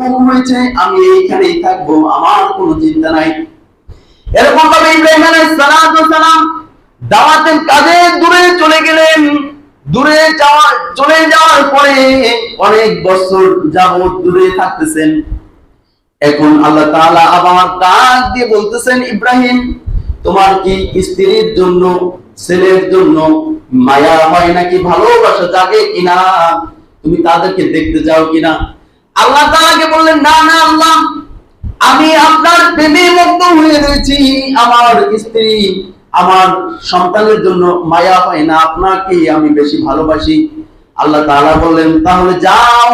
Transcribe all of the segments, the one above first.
হুকুম হয়েছে আমি এইখানেই থাকবো, আমার কোনো চিন্তা নাই। এরকম ভাবে ইব্রাহিম আলাইহিস সালাম দাওয়াতের কাজে দূরে চলে গেলেন। চলে যাওয়ার পরে অনেক বছর যাবত দূরে থাকতেছেন। এখন আল্লাহ তাআলা আবার ডাক দিয়ে বলতেছেন, ইব্রাহিম তোমার কি স্ত্রীর জন্য, ছেলের জন্য মায়া হয় নাকি, ভালোবাসা জাগে কিনা, তুমি তাদেরকে দেখতে যাও কিনা? আল্লাহ তাআলাকে বললেন, না না আল্লাহ, আমি আপনার প্রেমে মুগ্ধ হয়ে রয়েছি, আমার স্ত্রী, আমার সন্তানের জন্য মায়া হয় না, আপনাকে আমি বেশি ভালোবাসি। আল্লাহ তাআলা বললেন, তাহলে যাও,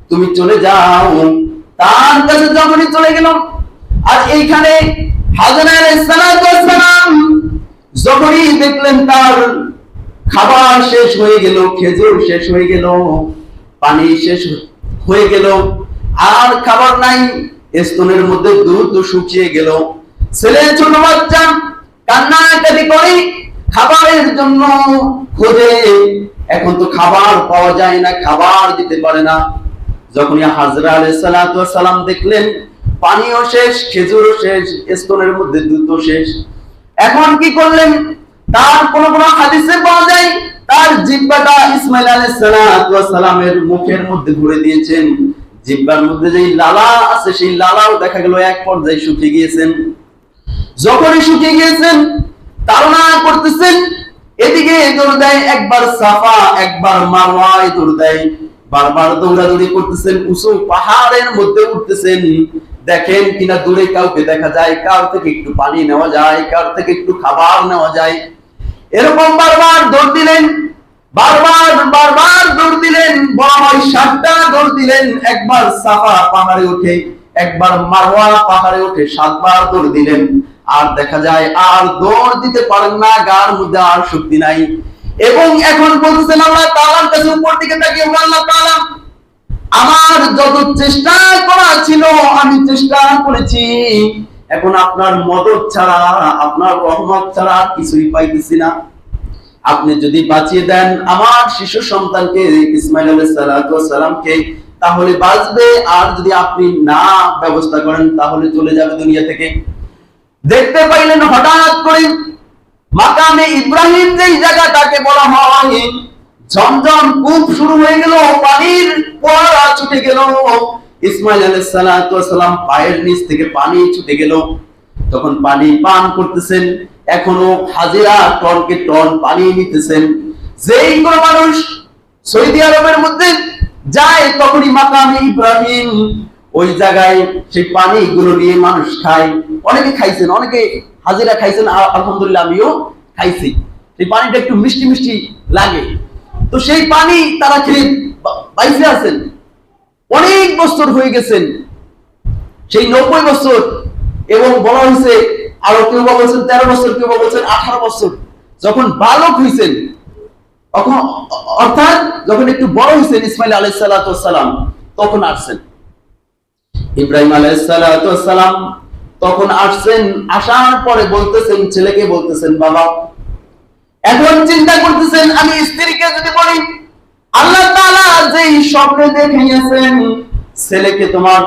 তুমি চলে যাও। তার কাছে যখনই চলে গেল, আর এইখানে হাজরা আলাইহিস সালাম যখনই দেখলেন তার খাবার শেষ হয়ে গেল, খেজুর শেষ হয়ে গেল, পানি শেষ হয়ে গেল, আর খাবার নাই, স্তনের মধ্যে দুধ শুকিয়ে গেল, ছেলে ছোট বাচ্চা কান্নাকাটি করে খাবারের জন্য খোঁজে, এখন তো খাবার পাওয়া যায় না, খাবার দিতে পারে না। যখনই হাজরা আলাইহিস সালাম দেখলেন পানিও শেষ, খেজুরও শেষ, স্তনের মধ্যে দুধও শেষ, এখন কি করলেন? তার কোন কোন হাদিসে পাওয়া যায় তার জিহ্বাটা ইসমাঈল আলাইহিস সালামের মুখের মধ্যে ভরে দিয়েছেন। জিহ্বার মধ্যে যে লালা আছে সেই লালাও দেখা গেল এক পর্যায়ে শুকিয়ে গিয়েছেন। যখনই শুকিয়ে গিয়েছেন, তাড়না করতেছেন, এদিকে দৌড় দেয়, একবার সাফা একবার মারওয়ায় দৌড় দেয়, বারবার দৌড়াদৌড়ি করতেছেন, উঁচু পাহাড়ের মধ্যে উঠতেছেন, দেখেন কিনা দূরে কাউকে দেখা যায়, কার থেকে একটু পানি নেওয়া যায়, কার থেকে একটু খাবার নেওয়া যায়। এরকম বারবার দৌড় দিলেন, বারবার দৌড় দিলেন, বলা হয় 7টা দৌড় দিলেন, একবার সাফা পাহাড়ে উঠে, একবার মারওয়া পাহাড়ে উঠে 7 বার দৌড় দিলেন। আর দেখা যায় আর দৌড় দিতে পারেন না, গার মধ্যে আর শক্তি নাই। এবং এখন বলতেছেন আল্লাহ তাআলার কাছে উপর দিকে তাকিয়ে, আল্লাহ তাআলা আমার যত চেষ্টা করা ছিল আমি চেষ্টা করেছি, এখন আপনার মদদ ছাড়া, আপনার রহমত ছাড়া কিছুই পাইতেছি না। আপনি যদি বাঁচিয়ে দেন আমার শিশু সন্তানকে ইসমাঈল আলাইহিস সালামকে, তাহলে বাঁচবে, আর যদি আপনি না ব্যবস্থা করেন তাহলে চলে যাবে দুনিয়া থেকে। দেখতে পাইলেন হঠাৎ করে মাকামে ইব্রাহিম যেই জায়গাটাকে বলা হয়, ঝমঝম কূপ শুরু হয়ে গেল, পানির ফোয়ারা ছুটে গেল, ইসমাঈল আলাইহিস সালাম পায়ের নিচ থেকে পানি ছুটে গেল। তখন পানি পান করতেছেন, এখনো হাজিরা টনকে টন পানি নিতেছেন। যেই কোন মানুষ সৌদি আরবের মধ্যে যায় তখনই মাকামে ইব্রাহিম ওই জায়গায় সেই পানিগুলো নিয়ে মানুষ খায়। অনেকে খাইছেন, অনেকে হাজিরা খাইছেন, আলহামদুলিল্লাহ আমিও খাইছি। সেই পানিটা একটু মিষ্টি মিষ্টি লাগে, তো সেই পানি তারা খেয়ে বাইসে আছেন, অনেক বছর হয়ে গেছেন, সেই 90 বছর, এবং বলা হয়েছে আরো কেউ বলছেন 13 বছর, কেউ বলছেন 18 বছর, যখন বালক হয়েছেন, অর্থাৎ যখন একটু বড় হয়েছেন ইসমাঈল আলাইহিস সালাম, তখন আসছেন। ইব্রাহিম আলাইহিস সালাম তখন আসছেন, আসার পরে বলতেছেন, ছেলেকে বলতেছেন, বাবা, এখন চিন্তা করতেছেন আমি স্ত্রীকে যদি বলি আল্লাহ তাআলা যেই স্বপ্নে দেখিয়েছেন ছেলেকে, তোমার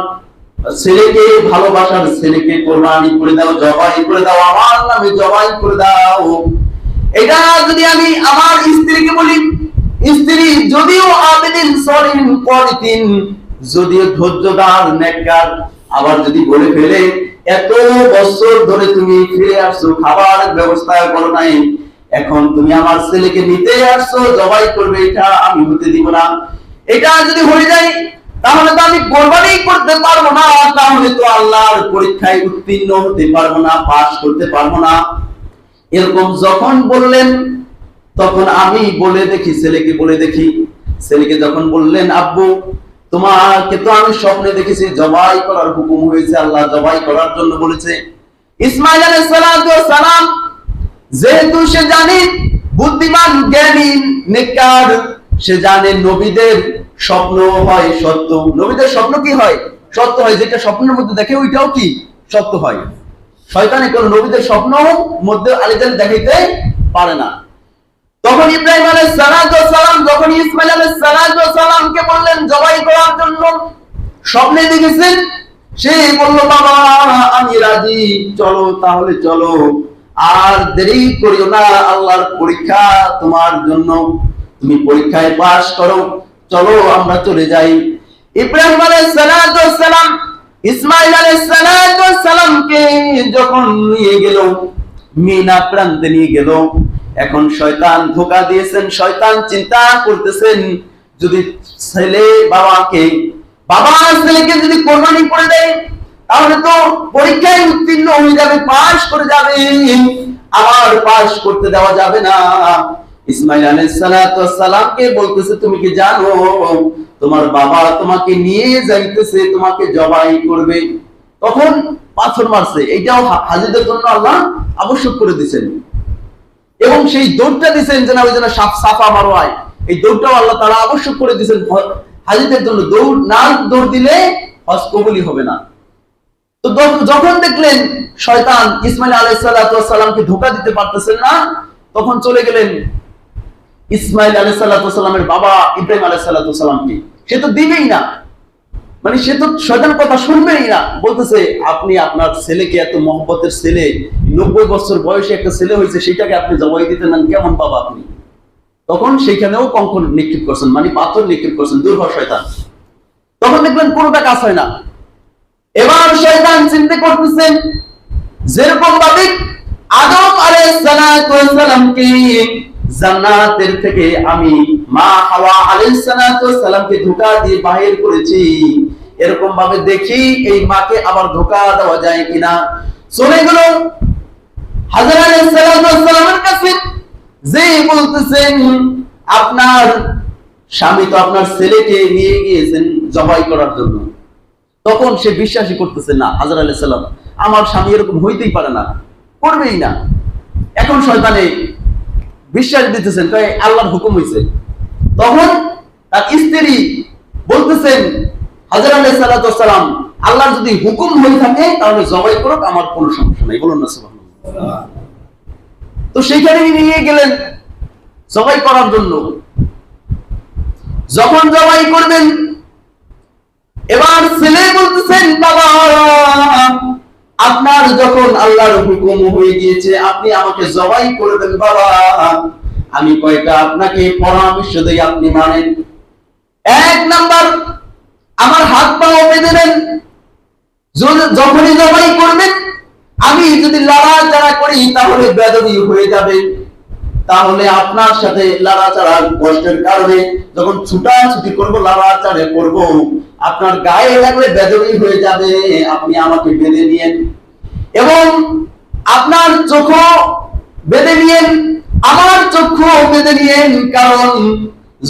ছেলেকে ভালোবাসার ছেলেকে কোরবানি করে দাও, জবাই করে দাও, আমার নামে জবাই করে দাও, এটা যদি আমি আমার স্ত্রীকে বলি, স্ত্রী যদিও আবেদিন সলিহিন কনিতিন, যদিও ধৈর্যদার নেককার, আবার যদি বলে ফেলে এত বছর ধরে তুমি ফিরে আসছো, খাবার ব্যবস্থা করো নাই, এখন তুমি আমার ছেলেকে নিতে আসছো, জবাই করবে, এটা আমি হতে দিব না। এটা যদি হয়ে যায় তাহলে তো আমি কোরবানি করতে পারবো না, তাহলে তো আল্লাহর পরীক্ষায় উত্তীর্ণ হতে পারবো না, পাস করতে পারবো না। এরকম যখন বললেন তখন আমি বলে দেখি, ছেলেকে বলে দেখি। ছেলেকে যখন বললেন, আব্বু তোমাকে তো আমি স্বপ্নে দেখেছি জবাই করার হুকুম হয়েছে, আল্লাহ জবাই করার জন্য বলেছে। ইসমাঈল আলাইহিস সালাম যেহেতু সে জানে বুদ্ধিমান, জ্ঞানী, নেককার, সে জানে নবীদের স্বপ্ন হয় সত্য। নবীদের স্বপ্ন কি হয়? সত্য হয়। যেটা স্বপ্নের মধ্যে দেখে ওইটাও কি সত্য হয়। শয়তানে কোন নবীদের স্বপ্ন মধ্যে আলিজান দেখাইতে পারে না। তখন ইব্রাহিম আলাইহিস সালাম যখন ইসমাঈল আলাইহিস সালামকে বললেন জবাই করার জন্য, স্বপ্নে দেখেছেন, সে বলল বাবা আমি রাজি, চলো তাহলে চলো, আর দেরি করিও না, আল্লাহর পরীক্ষা তোমার জন্য, তুমি পরীক্ষায় পাস করো, চলো আমরা চলে যাই। ইব্রাহিম আলাইহিস সালাম ইসমাইল আলাইহিস সালামকে যখন নিয়ে গেল, মিনা প্রান্তে নিয়ে গেল, এখন শয়তান ধোঁকা দিয়েছেন, শয়তান চিন্তা করতেছেন যদি বাবা ছেলেকে যদি কোরবানি করে দেয় তাহলে তো পরীক্ষায় উত্তীর্ণ হয়ে যাবে, পাস করে যাবে, আবার পাস করতে দেওয়া যাবে না। ইসমাইল আলাইহিস সালামকে বলতেছে তুমি কি জানো তোমার বাবা তোমাকে নিয়ে যাইতেছে, তোমাকে জবাই করবে। তখন পাথর মারছে, এইটাও হাজিদের জন্য আল্লাহ আবশ্যক করে দিয়েছেন, এবং সেই দৌড়টা দিয়েছেন যেন ওই জন্য সাফা মারোয়ায়, এই দৌড়টাও আল্লাহ তাআলা আবশ্যক করে দিয়েছেন হাজিদের জন্য। দৌড় দিলে হজ কবুলই হবে না। তো যখন দেখলেন শয়তান ইসমাইল আলাইহিস সালামকে ধোঁকা দিতে পারতেছেন না, তখন চলে গেলেন ইসমাইল আলাইহিস সালামের বাবা ইব্রাহিম আলাইহিস সালামকে। সে তো দিবেই না, মানে সে তো শয়তান কথা শুনবেই না, বলতেছে আপনি আপনার ছেলেকে, এত মহব্বতের ছেলে, 90 বছর বয়সে একটা ছেলে হয়েছে, সেটাকে আপনি জবাই দিতে নেন, কেমন বাবা আপনি? তখন সেইখানেও কঙ্কর নিক্ষেপ করছেন, মানে পাথর নিক্ষেপ করছেন, দূর হ শয়তান। তখন দেখবেন কোনোটা কাজ হয় না। এবার শয়তান চিন্তা করতেছেন যেরকম ভাবে আদম আলাইহিস সালামকে জান্নাতের থেকে আমি মা হাওয়া আলাইহিস সালামকে ধোঁকা দিয়ে বাহির করেছি, এরকম ভাবে দেখি এই মাকে আবার ধোঁকা দেওয়া যায় কিনা। চলে গেল হাজরা আলাইহিস সালামের কাছে, যে বলতেছেন আপনার স্বামী তো আপনার ছেলেকে নিয়ে গিয়েছেন জবাই করার জন্য। তখন সে বিশ্বাসই করতেছে না, হাজরা আলাইহিস সালাম আমার স্বামী এরকম হইতেই পারে না, করবেই না। এখন শয়তানে বিশ্বাস দিতেছেন তাই আল্লাহর হুকুম হয়েছে। তখন তার স্ত্রী বলতেছেন হাজরা আলাইহিস সালাম আল্লাহর যদি হুকুম হয়ে থাকে তাহলে জবাই করুক, আমার কোনো সমস্যা নাই, বলুন না সুবহানাল্লাহ। তো সেইখানে নিয়ে গেলেন জবাই করার জন্য। যখন জবাই করবেন, এবার ছেলে বলতেছেন বাবা আপনার যখন আল্লাহর হুকুম হয়ে গিয়েছে আপনি আমাকে জবাই করবেন বাবা, আমি কয়টা আপনাকে পরামর্শ দেই আপনি মানেন। 1 নাম্বার, আমার হাত পা বেঁধে দেন, যখনই জবাই করবেন আমি যদি লড়াচড়া করি তাহলে বেদবি হয়ে যাবে, তাহলে আপনার সাথে লড়াচড়ার কষ্টের কারণে যখন ছুটাছুটি করবো, লড়াচড়া করব, আপনার গায়ে লাগলে বেদবি হয়ে যাবে, আপনি আমাকে বেঁধে নিয়েন, এবং আপনার চোখও বেঁধে নিয়েন, আমার চক্ষু বেঁধে নিয়েন, কারণ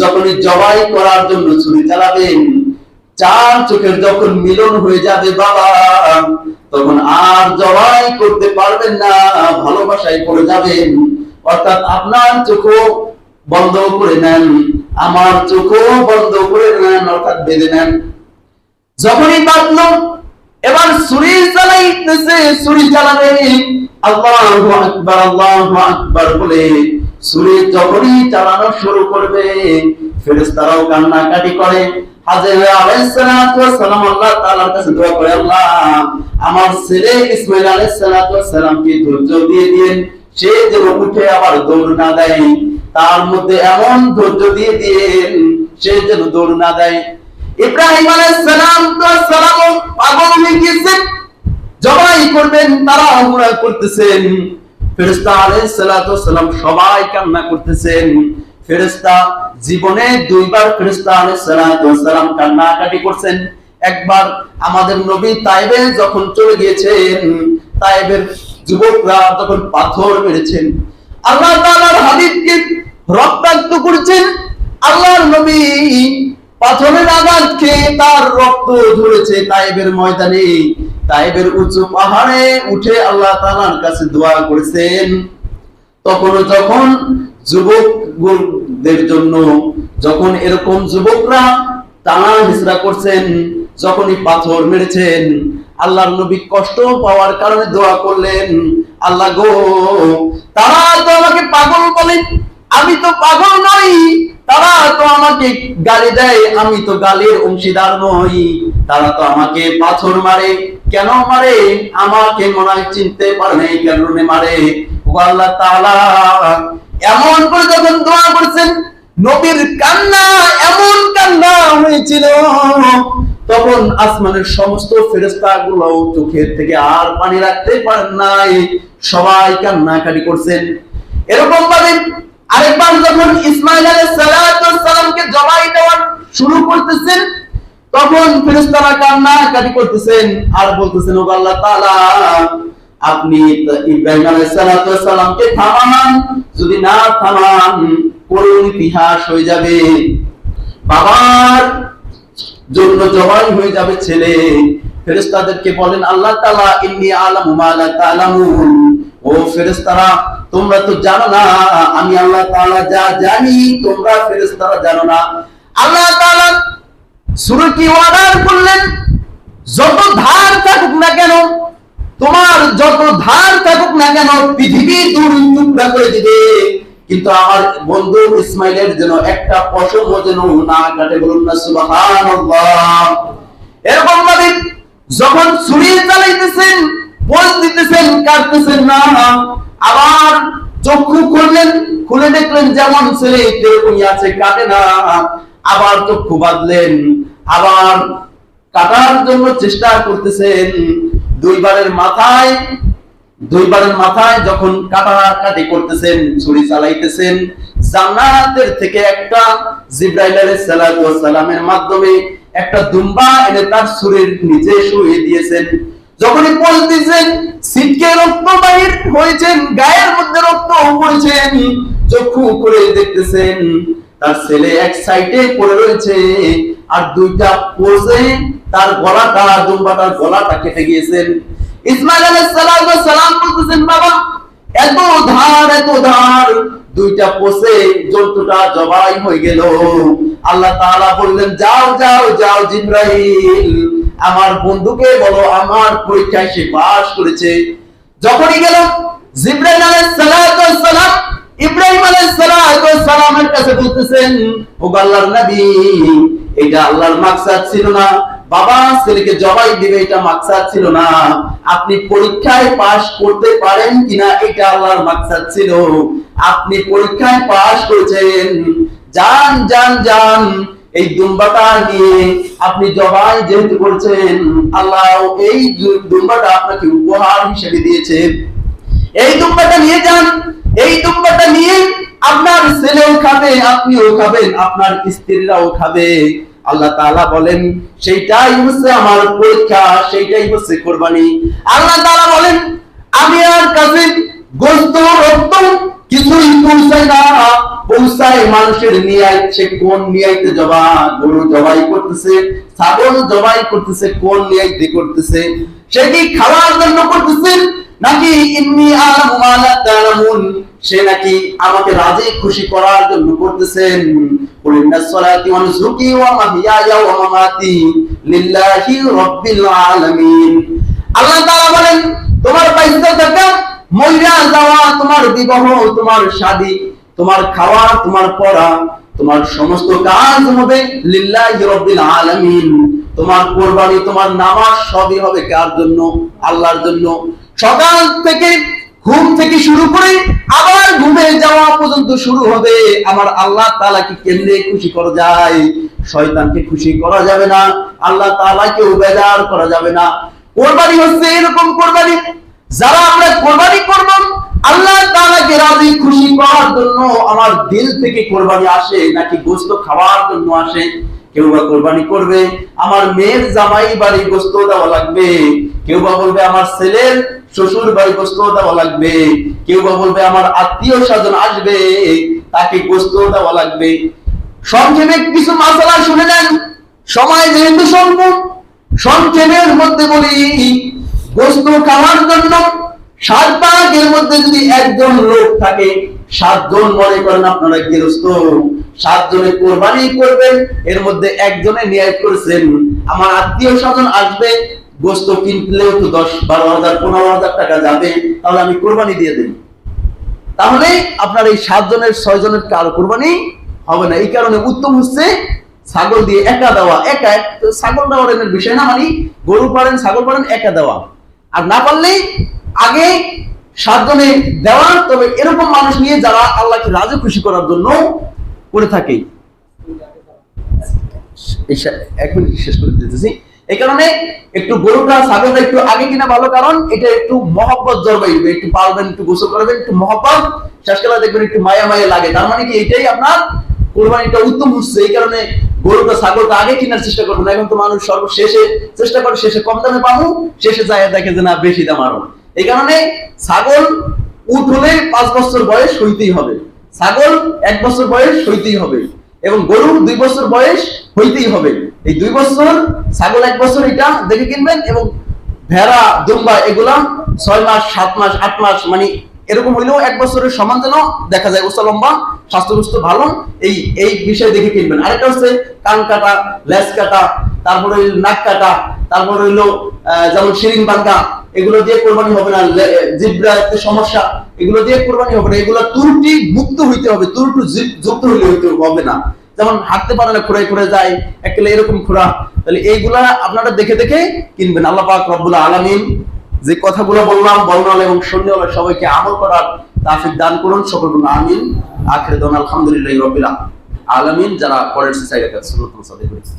যখনই জবাই করার জন্য ছুরি চালাবেন 4 চোখের যখন মিলন হয়ে যাবে বাবা, তখন আর জবাই করতে পারবেন না, ভালোবাসায় পড়ে যাবেন। অর্থাৎ আপনার চোখও বন্ধ করে নেন, আমার চোখও বন্ধ করে নেন, অর্থাৎ বেঁধে নেন। যখনই বাঁধলো এবার ছুরি চালাইতেছে, ছুরি চালাবে আল্লাহু আকবার বলে ছুরি যখনই চালানো শুরু করবে ফেরেশতারাও কান্নাকাটি করে। হাজরা আলাইহিস সালাম আল্লাহ তাআলার কাছে দোয়া করে, আল্লাহ আমার ছেলে ইসমাঈল আলাইহিস সালামকে ধৈর্য দিয়ে দিয়েন, সে যেন উঠে আবার দৌড় না দেয়, তার মধ্যে এমন ধৈর্য দিয়ে দিয়েন সে যেন দৌড় না দেয়। ইব্রাহিম আলাইহিস সালাম পাগল হয়ে গিয়েছেন, জবাই করবেন, তারা হুড়া করতেছেন, ফেরেশতা আলাইহিস সালাম সবাই কান্না করতেছেন। ফেরেশতা জীবনে 2 বার ফেরেশতা আলাইহিস সালাম কান্নাকাটি করছেন। একবার আমাদের নবী তায়েবে যখন চলে গিয়েছেন, তায়েবের যুবকরা তখন পাথর মেরেছেন, আল্লাহ তাআলার হাবিবকে রক্তাক্ত করেছেন, আল্লাহর নবী পাথরের আঘাত খেয়ে তার রক্ত ঝরেছে তায়েবের ময়দানে, তায়েবের উঁচু পাহাড়ে উঠে আল্লাহ তাআলার কাছে দোয়া করেছেন। তখন যখন যুবকদের জন্য যখন এরকম যুবকরা টানা হিজরা করছেন, যখনই পাথর মেরেছেন, আল্লাহর নবী কষ্ট পাওয়ার কারণে দোয়া করলেন, আল্লাহ গো তারা তো আমাকে পাগল বলে, আমি তো পাগল নই, তারা তো আমাকে গালি দেয়, আমি তো গালির অংশীদার নই, তারা তো আমাকে পাথর মারে, কেন মারে? আমাকে মনে হয় চিনতে পারে না, এই কারণে মারে। ও আল্লাহ তাআলা, এমন করে যখন দোয়া করছেন, নবীর কান্না এমন কান্না হয়েছিল, তখন আসমানের সমস্ত ফেরেশতাগুলো চোখের থেকে আর পানি রাখতে পারেন নাই, সবাই কান্নাকাটি করছেন। এরকম ভাবে আরেকবার যখন ইসমাঈল আলাইহিস সালামকে জবাই দেওয়া শুরু করতেছেন, তখন ফেরেশতারা কান্নাকাটি করতেছেন আর বলতেছেন, ও আল্লাহ তাআলা, আপনি ইব্রাহিম আলাইহিস সালামকে থামান, যদি না থামান করুণ ইতিহাস হয়ে যাবে, বাবার জন্য জবাই হয়ে যাবে ছেলে। ফেরেশতাদেরকে বলেন আল্লাহ তাআলা, ইন্নী আ'লামু মা লা তা'লামুন, ও ফেরেশতারা, তোমরা তো জানো না, আমি আল্লাহ তাআলা যা জানি তোমরা ফেরেশতারা জানো না। আল্লাহ তাআলা সূরা কি ওয়াদার করলেন, যত ধার থাকুক না কেন, তোমার যত ধার থাকুক না কেন, পৃথিবী দুই টুকরা করে দিবে, কিন্তু আমার বন্ধু ইসমাইলের যেন একটা পশমও যেন না কাটে। বলুন না সুবহানাল্লাহ। এরকম ভাবে যখন ছুরি চালাইতেছেন, পোজ দিতেছেন, কাটতেছেন না, আবার চক্ষু খুললেন, খুলে দেখলেন যেমন ছেলে তেরকমই আছে, কাটে না। আবার চক্ষু বাঁধলেন, আবার কাটার জন্য চেষ্টা করতেছেন। দুইবারের মাথায় যখন কাটাকাটি করতেছেন, ছুরি চালাইতেছেন, জান্নাতের থেকে একটা জিবরাইল আলাইহিস সালামের মাধ্যমে একটা দুম্বা এনে তার ছুরির নিচে শুইয়ে দিয়েছেন। যখনই পড়তেছেন, ছিটকে রক্ত বাহির হয়েছেন, গায়ের মধ্যে রক্ত পড়েছেন, চক্ষু করে দেখতেছেন তার ছেলে এক সাইডে পড়ে রয়েছে, আর দুইটা পোজে তার গলাটা, দুম্বাটার গলাটা কেটে গিয়েছেন। ইসমাঈল আলাইহিস সালাম বলতেছেন, বাবা এত ধার, দুইটা পোষে জন্তুটা জবাই হয়ে গেল। আল্লাহ তাআলা বললেন, যাও জিবরাইল, আমার বন্ধুকে বলো আমার পরীক্ষায় সে পাস করেছে। যখনই গেল, জিবরাইল আলাইহিস সালাম ইব্রাহিম আলাইহিস সালামের কাছে বলতেছেন, ও আল্লাহর নবী, এটা আল্লাহর মাকসাদ ছিল না, বাবা ছেলেকে জবাই দিবে এটা মাকসাদ ছিল না, আপনি পরীক্ষায় পাস করতে পারেন কিনা এটা আল্লাহর মাকসাদ ছিল, আপনি পরীক্ষায় পাস করেছেন, যান এই দুম্বাটা নিয়ে আপনি জবাই যেহেতু করছেন, আল্লাহ এই দুম্বাটা আপনাকে উপহার হিসেবে দিয়েছে, এই দুম্বাটা নিয়ে যান, এই দুম্বাটা নিয়ে আপনার ছেলেও খাবে, আপনিও খাবেন, আপনার স্ত্রীরাও খাবে। আল্লাহ তাআলা বলেন, সেইটাই হচ্ছে আমার পরীক্ষা, সেইটাই হচ্ছে কুরবানি। আল্লাহ তাআলা বলেন, আমি আর কাছে গোশত রক্ত কিছুই পৌঁছাই না, পৌঁছায় মানুষের নিয়াত। সে কোন নিয়াতে গরু জবাই করতেছে, ছাগল জবাই করতেছে, কোন নিয়াতে করতেছে? সে কি খাওয়ার জন্য করতেছে, নাকি ইন্নী আ'লামু মা লা তা'লামুন, সে নাকি আমাকে রাজি খুশি করার জন্য করতেছেন? কুলিন্না সলাতি ওয়া নুসুকি ওয়া মাহইয়ায়া ওয়া মামাতি লিল্লাহি রাব্বিল আলামিন। আল্লাহ তাআলা বলেন, তোমার বাইসা থাকা, মইরা যাওয়া, তোমার বিবাহ, তোমার শাদী, তোমার খাওয়া, তোমার পড়া, তোমার সমস্ত কাজ হবে লিল্লাহি রাব্বিল আলামিন। তোমার কুরবানি, তোমার নামাজ সবই হবে কার জন্য? আল্লাহর জন্য। সকাল থেকে ঘুম থেকে শুরু করে আবার ঘুমে যাওয়া পর্যন্ত শুরু হবে আমার আল্লাহ তাআলাকে কেমনে খুশি করা যায়। শয়তানকে খুশি করা যাবে না, আল্লাহ তাআলাকে বেজার করা যাবে না। কুরবানি হচ্ছে এরকম কুরবানি, যারা আমরা কুরবানি করব আল্লাহ তাআলাকে রাজি খুশি করার জন্য, আমার দিল থেকে কুরবানি আসে নাকি গোশত খাওয়ার জন্য আসে? কেউ বা কুরবানি করবে আমার মেয়ের জামাই বাড়ি গোশত দেওয়া লাগবে, কেউ বা বলবে আমার ছেলের শ্বশুর বাড়ি গোশত দেওয়া লাগবে, কেউ বা বলবে আমার আত্মীয় স্বজন আসবে তাকে গোশত দেওয়া লাগবে। সংক্ষেপে কিছু মাসালা শুনে নেন, সময় যেহেতু স্বল্প, সংক্ষেপের মধ্যে বলি, গোশত খাওয়ার জন্য 7 ভাগের মধ্যে যদি একজন লোক থাকে, 7 জন মনে করেন আপনারা গৃহস্থ, 7 জনে কুরবানি করবেন, এর মধ্যে একজনে নিয়ত করেছেন আমার আত্মীয় স্বজন আসবে, গোশত কিনলেও তো 10-12,000 15,000 টাকা যাবে, তাহলে আমি কুরবানি দিয়ে দেব। তাহলে আপনার এই 7 জনের 6 জনের কারো কুরবানি হবে না। এই কারণে উত্তম হচ্ছে ছাগল দিয়ে একা দেওয়া, একা ছাগল দেওয়ার এর বিষয় না, মানে গরু পারেন ছাগল পারেন একা দেওয়া, আর না পারলেই আগে 7 জনে দেওয়া। তবে এরকম মানুষ নিয়ে যারা আল্লাহকে রাজি খুশি করার জন্য করে থাকে। এক মিনিট শেষ করে দিতেছি। এই কারণে একটু গরুটা ছাগলটা একটু আগে কিনা ভালো, কারণ এটা একটু মহব্বত জন্মাইবে, একটু পালবেন, একটু গোসল করবেন, একটু মহব্বত, শেষকালে দেখবেন একটু মায়া মায়া লাগে। তার মানে কি এটাই আপনার কোরবানিটা উত্তম হচ্ছে। এই কারণে গরুটা ছাগলটা আগে কেনার চেষ্টা করবেন। এখন তো মানুষ সর্বশেষে চেষ্টা করে, শেষে কম দামে পাবো, শেষে যায় দেখে যে না বেশি দাম আরো। এই কারণে ছাগল উট হলে 5 বছর বয়স হইতেই হবে, ছাগল 1 বছর বয়স হইতেই হবে, এবং গরু 2 বছর বয়স হইতেই হবে। এই 2 বছর, ছাগল 1 বছর এটা দেখে কিনবেন, এবং ভেড়া দুম্বা এগুলা 6 মাস 7 মাস 8 মাস মানে এরকম হইলেও 1 বছরের সমান যেন দেখা যায়, উচ্চ লম্বা, স্বাস্থ্য ভালো, এই বিষয় দেখে কিনবেন। আরেকটা হচ্ছে কান কাটা, লেজ কাটা, তারপরে নাক কাটা, তারপরে হইলো যেমন শিরিং বাঙ্কা, এগুলো দিয়ে কোরবানি হবে না। জিব্রাতে সমস্যা, এগুলো দিয়ে কোরবানি হবে না। এগুলো ত্রুটি মুক্ত হইতে হবে, ত্রুটি যুক্ত হইলে হইতে হবে না। যেমন হাঁটতে পারে না, খুঁড়াই খুঁড়ে যায় একেলে এরকম খুঁড়া, তাহলে এইগুলা আপনারা দেখে দেখে কিনবেন। আল্লাহ পাক রব্বুল আলামিন যে কথাগুলো বললাম, বর্ণনা এবং শুনলে সবাইকে আমল করার তাওফিক দান করুন, সকলকে আমিন। আখির দাওয়ানা আলহামদুলিল্লাহি রাব্বিল আলামিন। যারা পরের সাইডে কাছে সুন্নাত সাদে করেছে।